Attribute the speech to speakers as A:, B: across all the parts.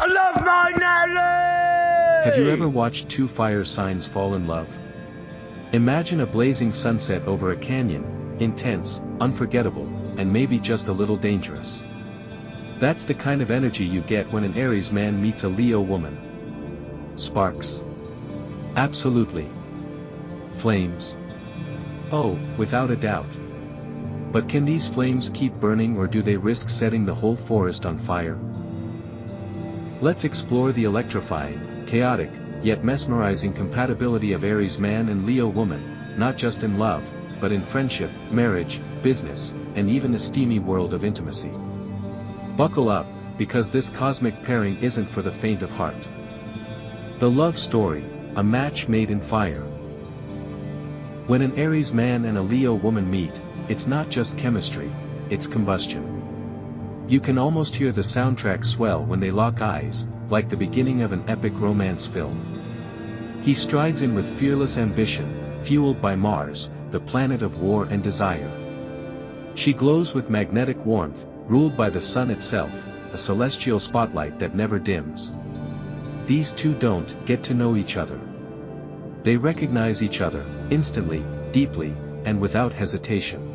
A: I love my Nelly!
B: Have you ever watched two fire signs fall in love? Imagine a blazing sunset over a canyon, intense, unforgettable, and maybe just a little dangerous. That's the kind of energy you get when an Aries man meets a Leo woman. Sparks? Absolutely. Flames? Oh, without a doubt. But can these flames keep burning, or do they risk setting the whole forest on fire? Let's explore the electrifying, chaotic, yet mesmerizing compatibility of Aries man and Leo woman, not just in love, but in friendship, marriage, business, and even the steamy world of intimacy. Buckle up, because this cosmic pairing isn't for the faint of heart. The love story, a match made in fire. When an Aries man and a Leo woman meet, it's not just chemistry, it's combustion. You can almost hear the soundtrack swell when they lock eyes, like the beginning of an epic romance film. He strides in with fearless ambition, fueled by Mars, the planet of war and desire. She glows with magnetic warmth, ruled by the sun itself, a celestial spotlight that never dims. These two don't get to know each other. They recognize each other, instantly, deeply, and without hesitation.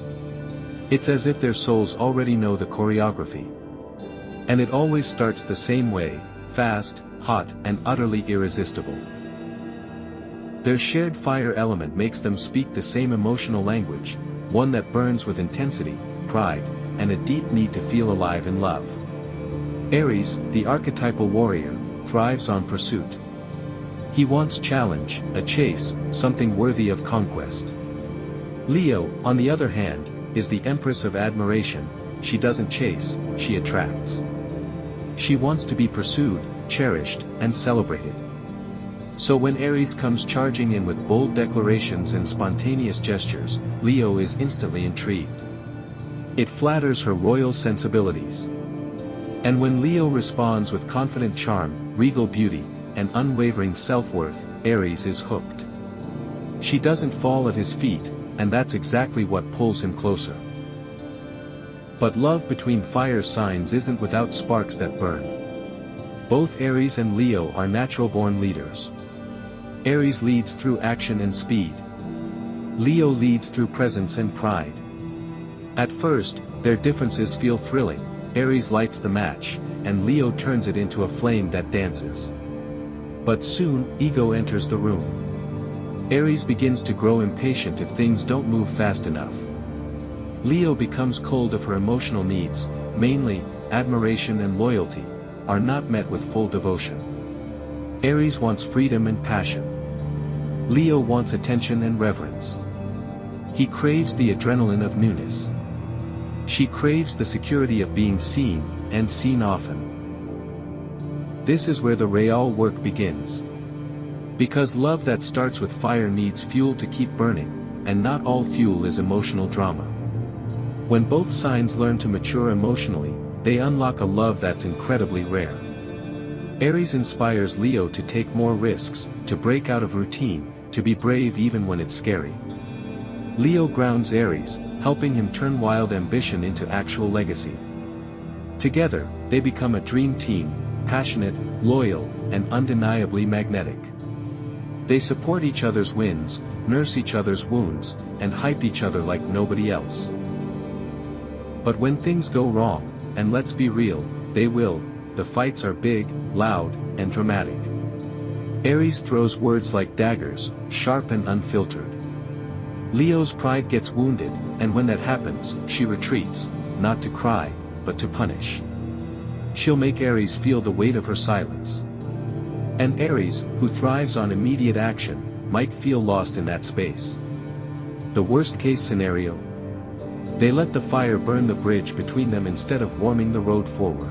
B: It's as if their souls already know the choreography. And it always starts the same way, fast, hot, and utterly irresistible. Their shared fire element makes them speak the same emotional language, one that burns with intensity, pride, and a deep need to feel alive in love. Aries, the archetypal warrior, thrives on pursuit. He wants challenge, a chase, something worthy of conquest. Leo, on the other hand, is the empress of admiration. She doesn't chase, she attracts. She wants to be pursued, cherished, and celebrated. So when Aries comes charging in with bold declarations and spontaneous gestures, Leo is instantly intrigued. It flatters her royal sensibilities. And when Leo responds with confident charm, regal beauty, and unwavering self-worth, Aries is hooked. She doesn't fall at his feet, and that's exactly what pulls him closer. But love between fire signs isn't without sparks that burn. Both Aries and Leo are natural-born leaders. Aries leads through action and speed. Leo leads through presence and pride. At first, their differences feel thrilling. Aries lights the match, and Leo turns it into a flame that dances. But soon, ego enters the room. Aries begins to grow impatient if things don't move fast enough. Leo becomes cold if her emotional needs, mainly, admiration and loyalty, are not met with full devotion. Aries wants freedom and passion. Leo wants attention and reverence. He craves the adrenaline of newness. She craves the security of being seen, and seen often. This is where the real work begins. Because love that starts with fire needs fuel to keep burning, and not all fuel is emotional drama. When both signs learn to mature emotionally, they unlock a love that's incredibly rare. Aries inspires Leo to take more risks, to break out of routine, to be brave even when it's scary. Leo grounds Aries, helping him turn wild ambition into actual legacy. Together, they become a dream team, passionate, loyal, and undeniably magnetic. They support each other's wins, nurse each other's wounds, and hype each other like nobody else. But when things go wrong, and let's be real, they will, the fights are big, loud, and dramatic. Aries throws words like daggers, sharp and unfiltered. Leo's pride gets wounded, and when that happens, she retreats, not to cry, but to punish. She'll make Aries feel the weight of her silence. And Aries, who thrives on immediate action, might feel lost in that space. The worst-case scenario? They let the fire burn the bridge between them instead of warming the road forward.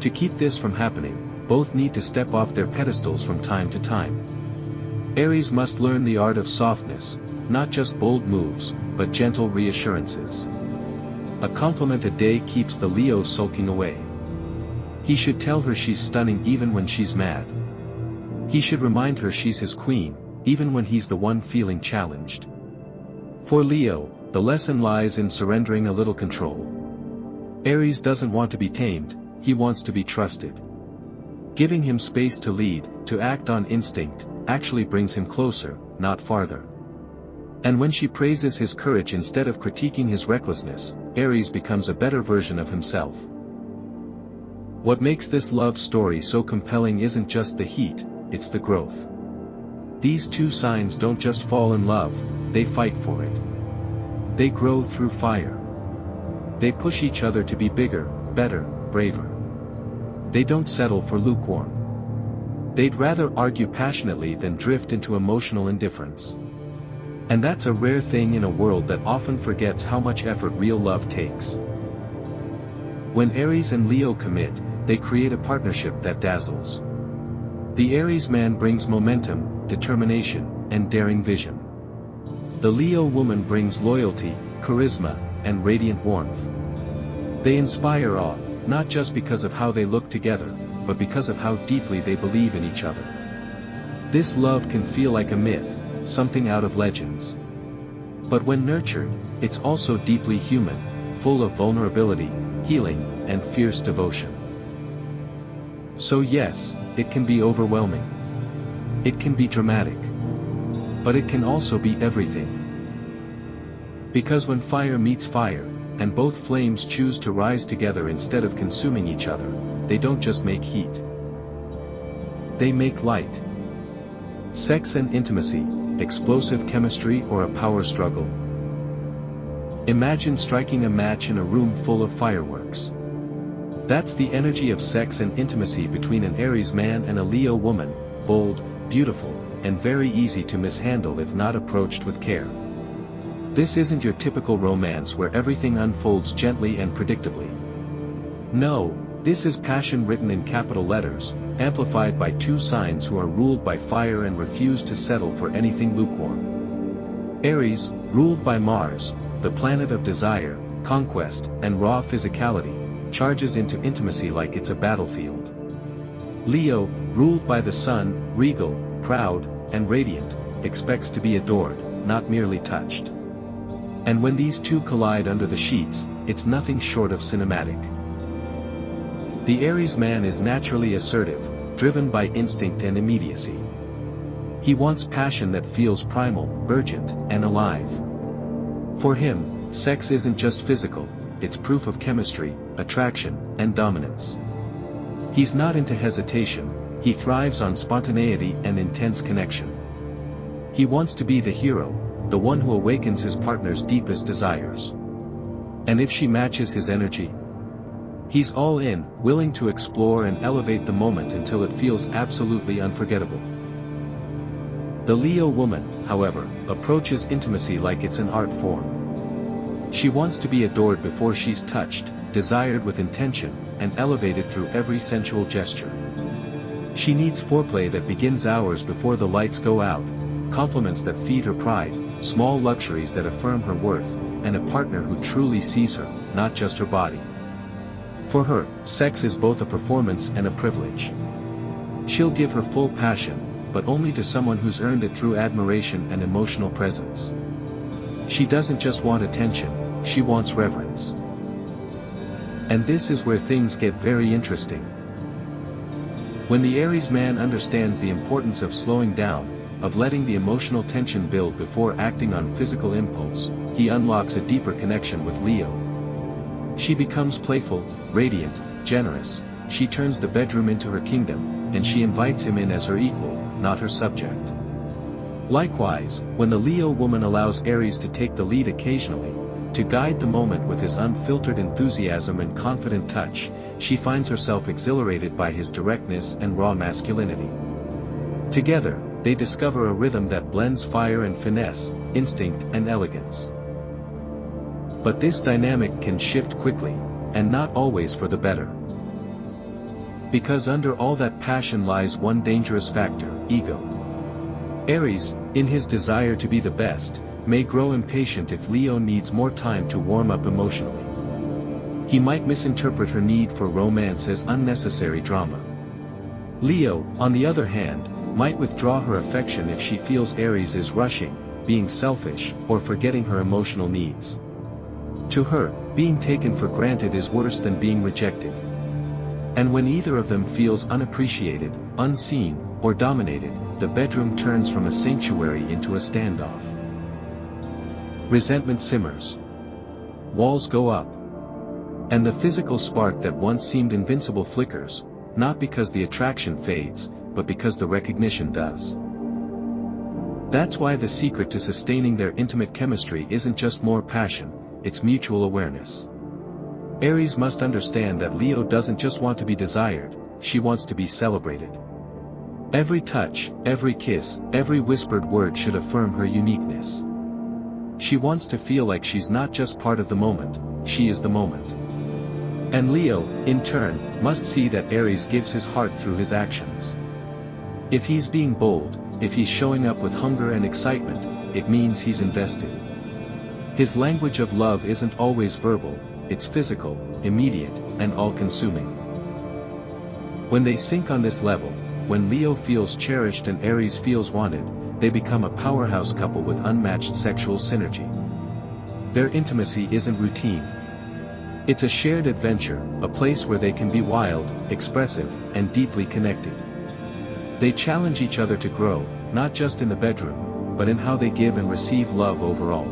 B: To keep this from happening, both need to step off their pedestals from time to time. Aries must learn the art of softness, not just bold moves, but gentle reassurances. A compliment a day keeps the Leo sulking away. He should tell her she's stunning even when she's mad. He should remind her she's his queen, even when he's the one feeling challenged. For Leo, the lesson lies in surrendering a little control. Aries doesn't want to be tamed, he wants to be trusted. Giving him space to lead, to act on instinct, actually brings him closer, not farther. And when she praises his courage instead of critiquing his recklessness, Aries becomes a better version of himself. What makes this love story so compelling isn't just the heat, it's the growth. These two signs don't just fall in love, they fight for it. They grow through fire. They push each other to be bigger, better, braver. They don't settle for lukewarm. They'd rather argue passionately than drift into emotional indifference. And that's a rare thing in a world that often forgets how much effort real love takes. When Aries and Leo commit, they create a partnership that dazzles. The Aries man brings momentum, determination, and daring vision. The Leo woman brings loyalty, charisma, and radiant warmth. They inspire awe, not just because of how they look together, but because of how deeply they believe in each other. This love can feel like a myth, something out of legends. But when nurtured, it's also deeply human, full of vulnerability, healing, and fierce devotion. So yes, it can be overwhelming. It can be dramatic. But it can also be everything. Because when fire meets fire, and both flames choose to rise together instead of consuming each other, they don't just make heat. They make light. Sex and intimacy, explosive chemistry or a power struggle. Imagine striking a match in a room full of fireworks. That's the energy of sex and intimacy between an Aries man and a Leo woman, bold, beautiful, and very easy to mishandle if not approached with care. This isn't your typical romance where everything unfolds gently and predictably. No, this is passion written in capital letters, amplified by two signs who are ruled by fire and refuse to settle for anything lukewarm. Aries, ruled by Mars, the planet of desire, conquest, and raw physicality, charges into intimacy like it's a battlefield. Leo, ruled by the Sun, regal, proud, and radiant, expects to be adored, not merely touched. And when these two collide under the sheets, it's nothing short of cinematic. The Aries man is naturally assertive, driven by instinct and immediacy. He wants passion that feels primal, urgent, and alive. For him, sex isn't just physical, it's proof of chemistry, attraction, and dominance. He's not into hesitation, he thrives on spontaneity and intense connection. He wants to be the hero, the one who awakens his partner's deepest desires. And if she matches his energy, he's all in, willing to explore and elevate the moment until it feels absolutely unforgettable. The Leo woman, however, approaches intimacy like it's an art form. She wants to be adored before she's touched, desired with intention, and elevated through every sensual gesture. She needs foreplay that begins hours before the lights go out, compliments that feed her pride, small luxuries that affirm her worth, and a partner who truly sees her, not just her body. For her, sex is both a performance and a privilege. She'll give her full passion, but only to someone who's earned it through admiration and emotional presence. She doesn't just want attention, she wants reverence. And this is where things get very interesting. When the Aries man understands the importance of slowing down, of letting the emotional tension build before acting on physical impulse, he unlocks a deeper connection with Leo. She becomes playful, radiant, generous, she turns the bedroom into her kingdom, and she invites him in as her equal, not her subject. Likewise, when the Leo woman allows Aries to take the lead occasionally, to guide the moment with his unfiltered enthusiasm and confident touch, she finds herself exhilarated by his directness and raw masculinity. Together, they discover a rhythm that blends fire and finesse, instinct and elegance. But this dynamic can shift quickly, and not always for the better. Because under all that passion lies one dangerous factor, ego. Aries, in his desire to be the best, may grow impatient if Leo needs more time to warm up emotionally. He might misinterpret her need for romance as unnecessary drama. Leo, on the other hand, might withdraw her affection if she feels Aries is rushing, being selfish, or forgetting her emotional needs. To her, being taken for granted is worse than being rejected. And when either of them feels unappreciated, unseen, or dominated, the bedroom turns from a sanctuary into a standoff. Resentment simmers. Walls go up. And the physical spark that once seemed invincible flickers, not because the attraction fades, but because the recognition does. That's why the secret to sustaining their intimate chemistry isn't just more passion, it's mutual awareness. Aries must understand that Leo doesn't just want to be desired, she wants to be celebrated. Every touch, every kiss, every whispered word should affirm her uniqueness. She wants to feel like she's not just part of the moment, she is the moment. And Leo, in turn, must see that Aries gives his heart through his actions. If he's being bold, if he's showing up with hunger and excitement, it means he's invested. His language of love isn't always verbal, it's physical, immediate, and all-consuming. When they sync on this level, when Leo feels cherished and Aries feels wanted, they become a powerhouse couple with unmatched sexual synergy. Their intimacy isn't routine. It's a shared adventure, a place where they can be wild, expressive, and deeply connected. They challenge each other to grow, not just in the bedroom, but in how they give and receive love overall.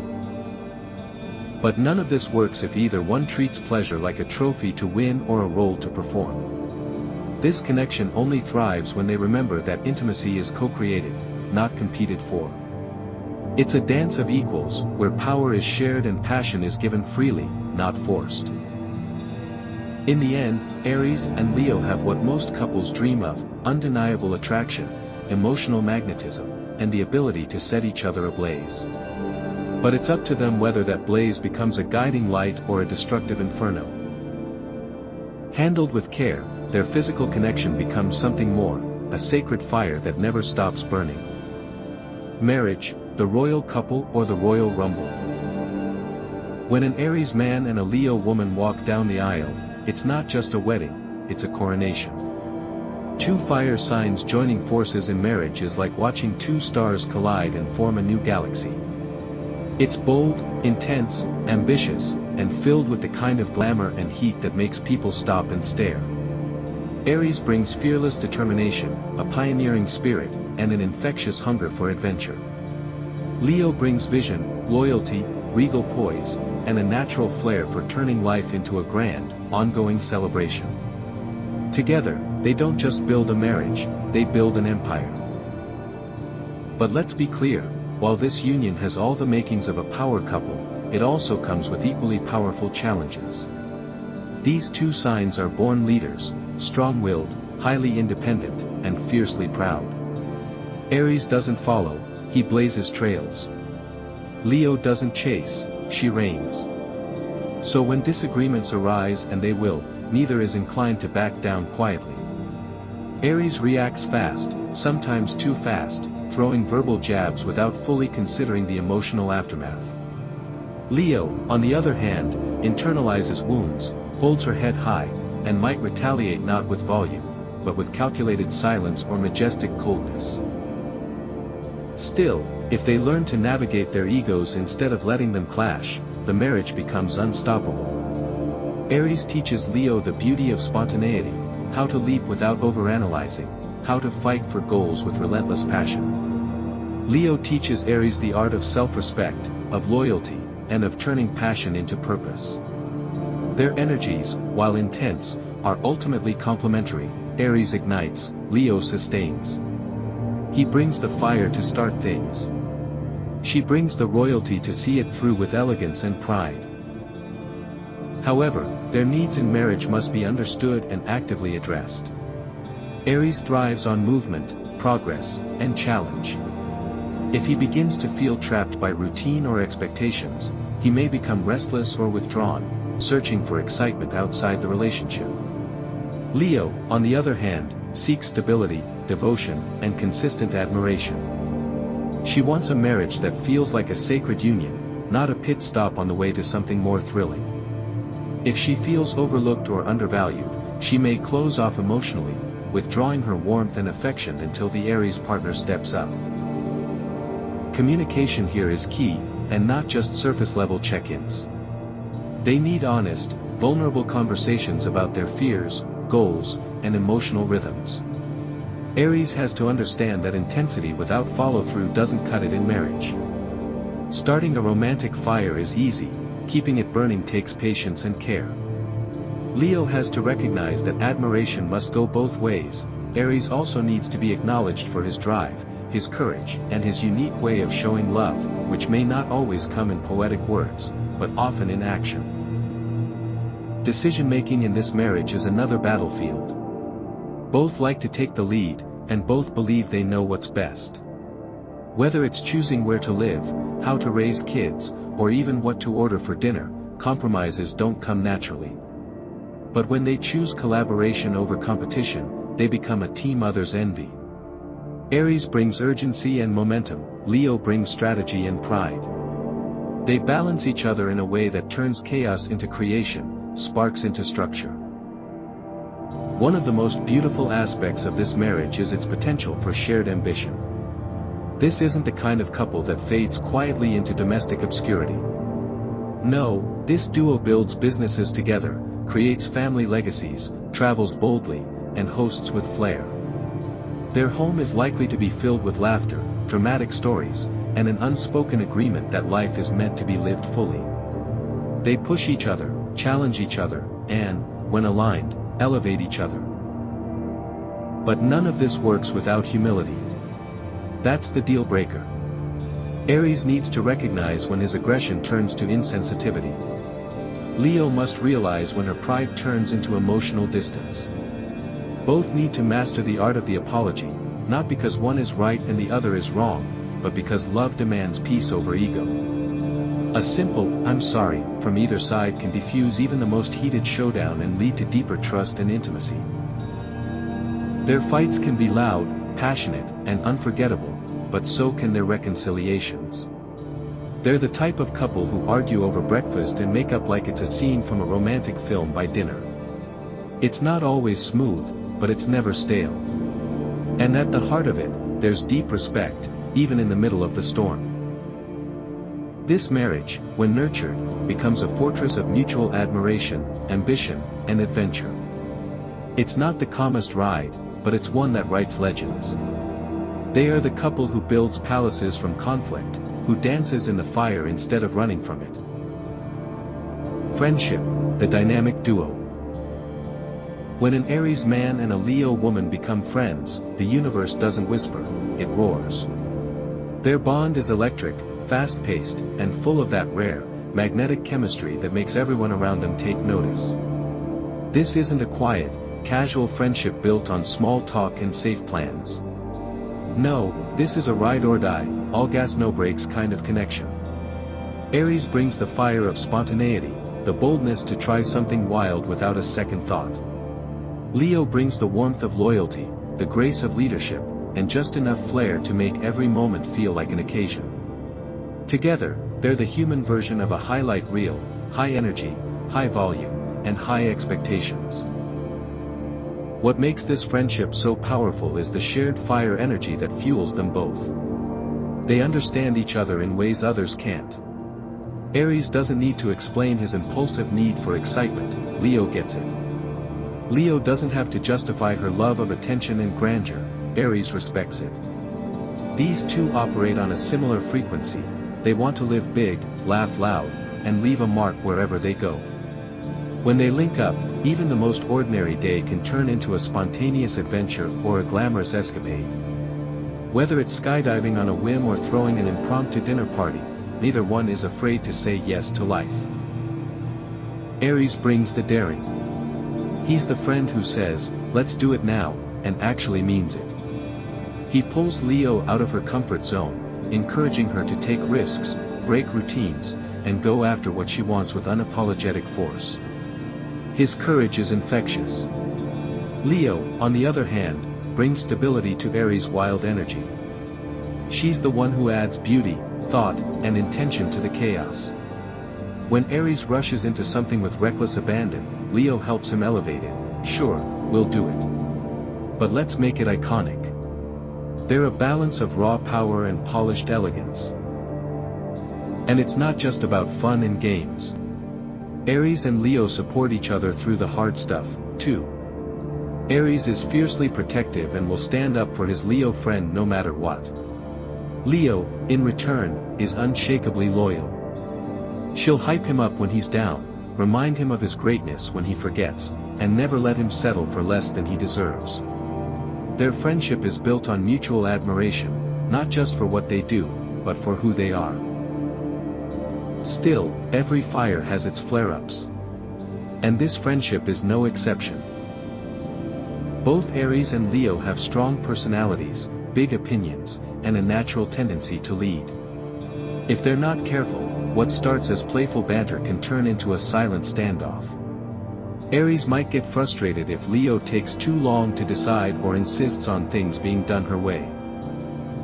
B: But none of this works if either one treats pleasure like a trophy to win or a role to perform. This connection only thrives when they remember that intimacy is co-created, not competed for. It's a dance of equals, where power is shared and passion is given freely, not forced. In the end, Aries and Leo have what most couples dream of: undeniable attraction, emotional magnetism, and the ability to set each other ablaze. But it's up to them whether that blaze becomes a guiding light or a destructive inferno. Handled with care, their physical connection becomes something more, a sacred fire that never stops burning. Marriage, the royal couple or the royal rumble. When an Aries man and a Leo woman walk down the aisle, it's not just a wedding, it's a coronation. Two fire signs joining forces in marriage is like watching two stars collide and form a new galaxy. It's bold, intense, ambitious, and filled with the kind of glamour and heat that makes people stop and stare. Aries brings fearless determination, a pioneering spirit, and an infectious hunger for adventure. Leo brings vision, loyalty, regal poise, and a natural flair for turning life into a grand, ongoing celebration. Together, they don't just build a marriage, they build an empire. But let's be clear, while this union has all the makings of a power couple, it also comes with equally powerful challenges. These two signs are born leaders, strong-willed, highly independent, and fiercely proud. Aries doesn't follow, he blazes trails. Leo doesn't chase, she reigns. So when disagreements arise, and they will, neither is inclined to back down quietly. Aries reacts fast, sometimes too fast, throwing verbal jabs without fully considering the emotional aftermath. Leo, on the other hand, internalizes wounds, holds her head high, and might retaliate not with volume, but with calculated silence or majestic coldness. Still, if they learn to navigate their egos instead of letting them clash, the marriage becomes unstoppable. Aries teaches Leo the beauty of spontaneity, how to leap without overanalyzing, how to fight for goals with relentless passion. Leo teaches Aries the art of self-respect, of loyalty, and of turning passion into purpose. Their energies, while intense, are ultimately complementary. Aries ignites, Leo sustains. He brings the fire to start things. She brings the royalty to see it through with elegance and pride. However, their needs in marriage must be understood and actively addressed. Aries thrives on movement, progress, and challenge. If he begins to feel trapped by routine or expectations, he may become restless or withdrawn, searching for excitement outside the relationship. Leo, on the other hand, seeks stability, devotion, and consistent admiration. She wants a marriage that feels like a sacred union, not a pit stop on the way to something more thrilling. If she feels overlooked or undervalued, she may close off emotionally, withdrawing her warmth and affection until the Aries partner steps up. Communication here is key, and not just surface-level check-ins. They need honest, vulnerable conversations about their fears, goals, and emotional rhythms. Aries has to understand that intensity without follow-through doesn't cut it in marriage. Starting a romantic fire is easy, keeping it burning takes patience and care. Leo has to recognize that admiration must go both ways. Aries also needs to be acknowledged for his drive, his courage, and his unique way of showing love, which may not always come in poetic words, but often in action. Decision-making in this marriage is another battlefield. Both like to take the lead, and both believe they know what's best. Whether it's choosing where to live, how to raise kids, or even what to order for dinner, compromises don't come naturally. But when they choose collaboration over competition, they become a team others envy. Aries brings urgency and momentum, Leo brings strategy and pride. They balance each other in a way that turns chaos into creation, sparks into structure. One of the most beautiful aspects of this marriage is its potential for shared ambition. This isn't the kind of couple that fades quietly into domestic obscurity. No, this duo builds businesses together, creates family legacies, travels boldly, and hosts with flair. Their home is likely to be filled with laughter, dramatic stories, and an unspoken agreement that life is meant to be lived fully. They push each other, challenge each other, and, when aligned, elevate each other. But none of this works without humility. That's the deal breaker. Aries needs to recognize when his aggression turns to insensitivity. Leo must realize when her pride turns into emotional distance. Both need to master the art of the apology, not because one is right and the other is wrong, but because love demands peace over ego. A simple, "I'm sorry," from either side can diffuse even the most heated showdown and lead to deeper trust and intimacy. Their fights can be loud, passionate, and unforgettable, but so can their reconciliations. They're the type of couple who argue over breakfast and make up like it's a scene from a romantic film by dinner. It's not always smooth, but it's never stale. And at the heart of it, there's deep respect, even in the middle of the storm. This marriage, when nurtured, becomes a fortress of mutual admiration, ambition, and adventure. It's not the calmest ride, but it's one that writes legends. They are the couple who builds palaces from conflict, who dances in the fire instead of running from it. Friendship, the dynamic duo. When an Aries man and a Leo woman become friends, the universe doesn't whisper, it roars. Their bond is electric, fast-paced, and full of that rare, magnetic chemistry that makes everyone around them take notice. This isn't a quiet, casual friendship built on small talk and safe plans. No, this is a ride or die, all gas no brakes kind of connection. Aries brings the fire of spontaneity, the boldness to try something wild without a second thought. Leo brings the warmth of loyalty, the grace of leadership, and just enough flair to make every moment feel like an occasion. Together, they're the human version of a highlight reel, high energy, high volume, and high expectations. What makes this friendship so powerful is the shared fire energy that fuels them both. They understand each other in ways others can't. Aries doesn't need to explain his impulsive need for excitement, Leo gets it. Leo doesn't have to justify her love of attention and grandeur, Aries respects it. These two operate on a similar frequency, they want to live big, laugh loud, and leave a mark wherever they go. When they link up, even the most ordinary day can turn into a spontaneous adventure or a glamorous escapade. Whether it's skydiving on a whim or throwing an impromptu dinner party, neither one is afraid to say yes to life. Aries brings the daring. He's the friend who says, "Let's do it now," and actually means it. He pulls Leo out of her comfort zone, encouraging her to take risks, break routines, and go after what she wants with unapologetic force. His courage is infectious. Leo, on the other hand, brings stability to Aries' wild energy. She's the one who adds beauty, thought, and intention to the chaos. When Aries rushes into something with reckless abandon, Leo helps him elevate it. Sure, we'll do it. But let's make it iconic. They're a balance of raw power and polished elegance. And it's not just about fun and games. Aries and Leo support each other through the hard stuff, too. Aries is fiercely protective and will stand up for his Leo friend no matter what. Leo, in return, is unshakably loyal. She'll hype him up when he's down, remind him of his greatness when he forgets, and never let him settle for less than he deserves. Their friendship is built on mutual admiration, not just for what they do, but for who they are. Still, every fire has its flare-ups. And this friendship is no exception. Both Aries and Leo have strong personalities, big opinions, and a natural tendency to lead. If they're not careful, what starts as playful banter can turn into a silent standoff. Aries might get frustrated if Leo takes too long to decide or insists on things being done her way.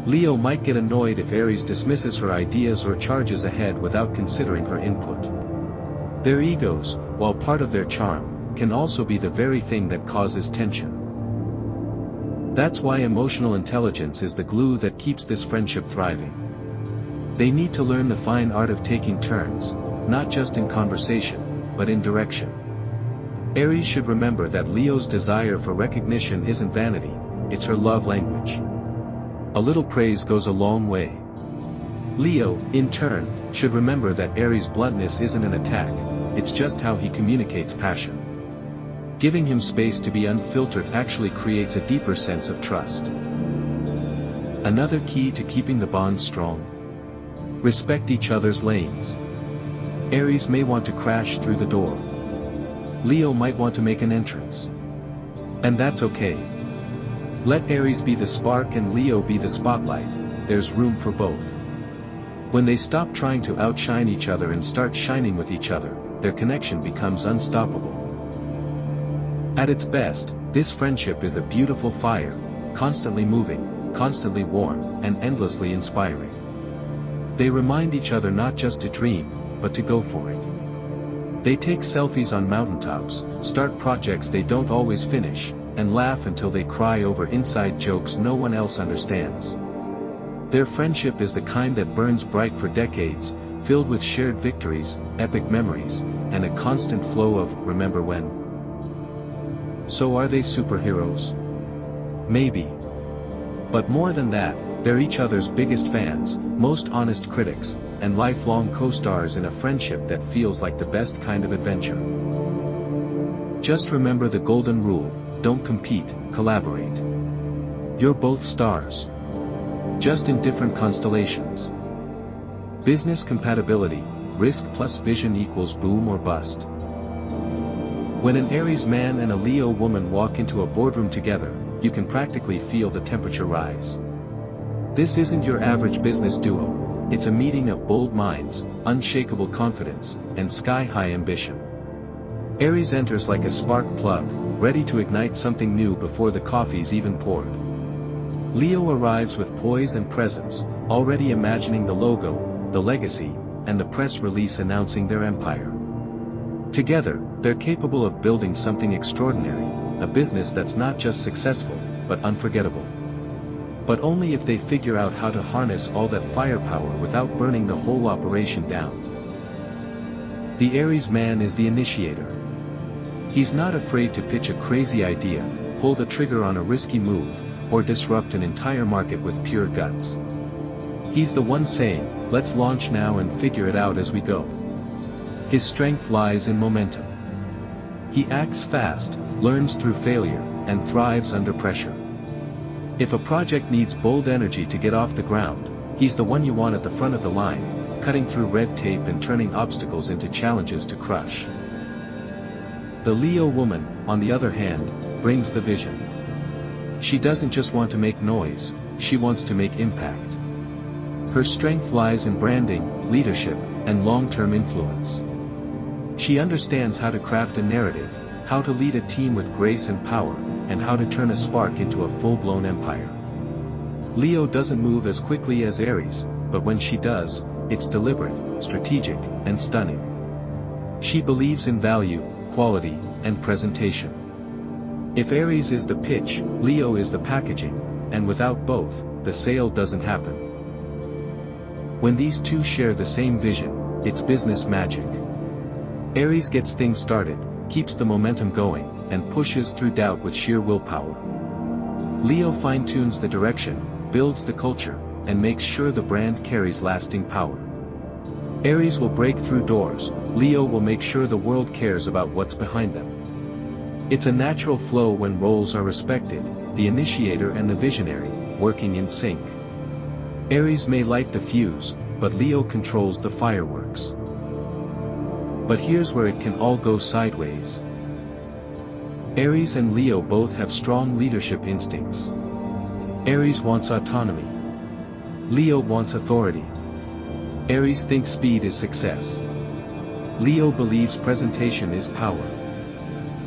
B: Leo might get annoyed if Aries dismisses her ideas or charges ahead without considering her input. Their egos, while part of their charm, can also be the very thing that causes tension. That's why emotional intelligence is the glue that keeps this friendship thriving. They need to learn the fine art of taking turns, not just in conversation, but in direction. Aries should remember that Leo's desire for recognition isn't vanity, it's her love language. A little praise goes a long way. Leo, in turn, should remember that Aries' bluntness isn't an attack, it's just how he communicates passion. Giving him space to be unfiltered actually creates a deeper sense of trust. Another key to keeping the bond strong: respect each other's lanes. Aries may want to crash through the door. Leo might want to make an entrance. And that's okay. Let Aries be the spark and Leo be the spotlight, there's room for both. When they stop trying to outshine each other and start shining with each other, their connection becomes unstoppable. At its best, this friendship is a beautiful fire, constantly moving, constantly warm, and endlessly inspiring. They remind each other not just to dream, but to go for it. They take selfies on mountaintops, start projects they don't always finish, and laugh until they cry over inside jokes no one else understands. Their friendship is the kind that burns bright for decades, filled with shared victories, epic memories, and a constant flow of "remember when?" So are they superheroes? Maybe. But more than that, they're each other's biggest fans, most honest critics, and lifelong co-stars in a friendship that feels like the best kind of adventure. Just remember the golden rule: don't compete, collaborate. You're both stars. Just in different constellations. Business compatibility: risk plus vision equals boom or bust. When an Aries man and a Leo woman walk into a boardroom together, you can practically feel the temperature rise. This isn't your average business duo, it's a meeting of bold minds, unshakable confidence, and sky-high ambition. Aries enters like a spark plug, ready to ignite something new before the coffee's even poured. Leo arrives with poise and presence, already imagining the logo, the legacy, and the press release announcing their empire. Together, they're capable of building something extraordinary, a business that's not just successful, but unforgettable. But only if they figure out how to harness all that firepower without burning the whole operation down. The Aries man is the initiator. He's not afraid to pitch a crazy idea, pull the trigger on a risky move, or disrupt an entire market with pure guts. He's the one saying, "Let's launch now and figure it out as we go." His strength lies in momentum. He acts fast, learns through failure, and thrives under pressure. If a project needs bold energy to get off the ground, he's the one you want at the front of the line, cutting through red tape and turning obstacles into challenges to crush. The Leo woman, on the other hand, brings the vision. She doesn't just want to make noise, she wants to make impact. Her strength lies in branding, leadership, and long-term influence. She understands how to craft a narrative, how to lead a team with grace and power, and how to turn a spark into a full-blown empire. Leo doesn't move as quickly as Aries, but when she does, it's deliberate, strategic, and stunning. She believes in value, quality, and presentation. If Aries is the pitch, Leo is the packaging, and without both, the sale doesn't happen. When these two share the same vision, it's business magic. Aries gets things started, keeps the momentum going, and pushes through doubt with sheer willpower. Leo fine-tunes the direction, builds the culture, and makes sure the brand carries lasting power. Aries will break through doors, Leo will make sure the world cares about what's behind them. It's a natural flow when roles are respected, the initiator and the visionary, working in sync. Aries may light the fuse, but Leo controls the fireworks. But here's where it can all go sideways. Aries and Leo both have strong leadership instincts. Aries wants autonomy. Leo wants authority. Aries thinks speed is success. Leo believes presentation is power.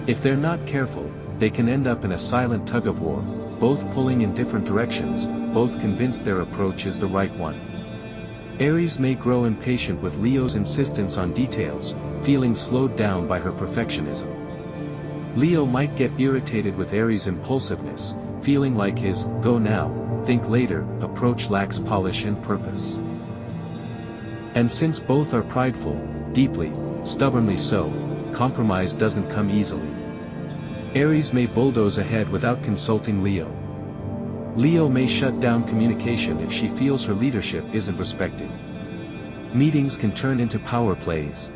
B: If they're not careful, they can end up in a silent tug-of-war, both pulling in different directions, both convinced their approach is the right one. Aries may grow impatient with Leo's insistence on details, feeling slowed down by her perfectionism. Leo might get irritated with Aries' impulsiveness, feeling like his "go now, think later" approach lacks polish and purpose. And since both are prideful, deeply, stubbornly so, compromise doesn't come easily. Aries may bulldoze ahead without consulting Leo. Leo may shut down communication if she feels her leadership isn't respected. Meetings can turn into power plays.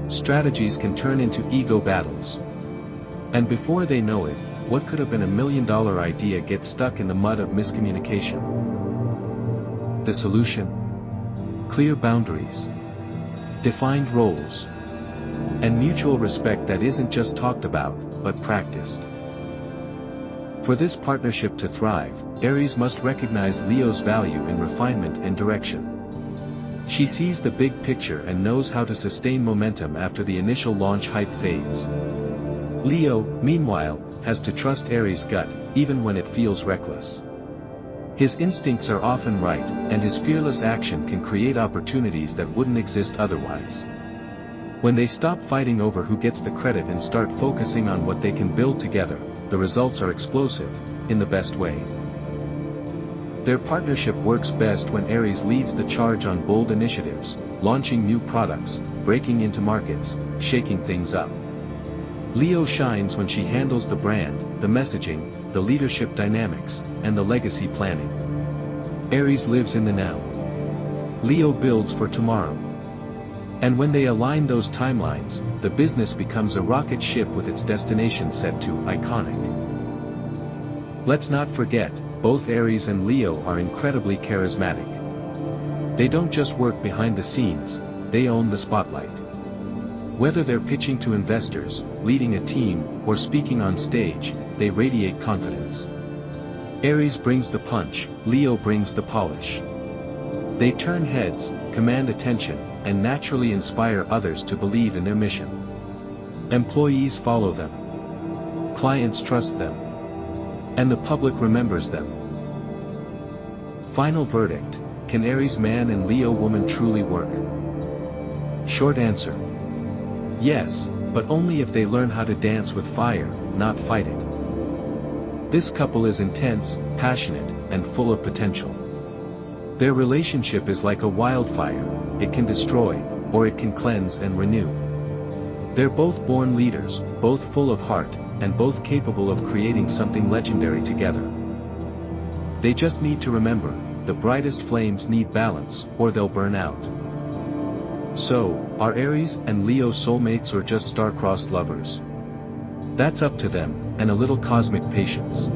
B: Strategies can turn into ego battles. And before they know it, what could have been $1 million idea gets stuck in the mud of miscommunication. The solution? Clear boundaries. Defined roles. And mutual respect that isn't just talked about, but practiced. For this partnership to thrive, Aries must recognize Leo's value in refinement and direction. She sees the big picture and knows how to sustain momentum after the initial launch hype fades. Leo, meanwhile, has to trust Aries' gut, even when it feels reckless. His instincts are often right, and his fearless action can create opportunities that wouldn't exist otherwise. When they stop fighting over who gets the credit and start focusing on what they can build together, the results are explosive, in the best way. Their partnership works best when Aries leads the charge on bold initiatives, launching new products, breaking into markets, shaking things up. Leo shines when she handles the brand, the messaging, the leadership dynamics, and the legacy planning. Aries lives in the now. Leo builds for tomorrow. And when they align those timelines, the business becomes a rocket ship with its destination set to iconic. Let's not forget, both Aries and Leo are incredibly charismatic. They don't just work behind the scenes, they own the spotlight. Whether they're pitching to investors, leading a team, or speaking on stage, they radiate confidence. Aries brings the punch, Leo brings the polish. They turn heads, command attention, and naturally inspire others to believe in their mission. Employees follow them. Clients trust them. And the public remembers them. Final verdict: can Aries man and Leo woman truly work? Short answer: yes, but only if they learn how to dance with fire, not fight it. This couple is intense, passionate, and full of potential. Their relationship is like a wildfire, it can destroy, or it can cleanse and renew. They're both born leaders, both full of heart, and both capable of creating something legendary together. They just need to remember, the brightest flames need balance, or they'll burn out. So, are Aries and Leo soulmates or just star-crossed lovers? That's up to them, and a little cosmic patience.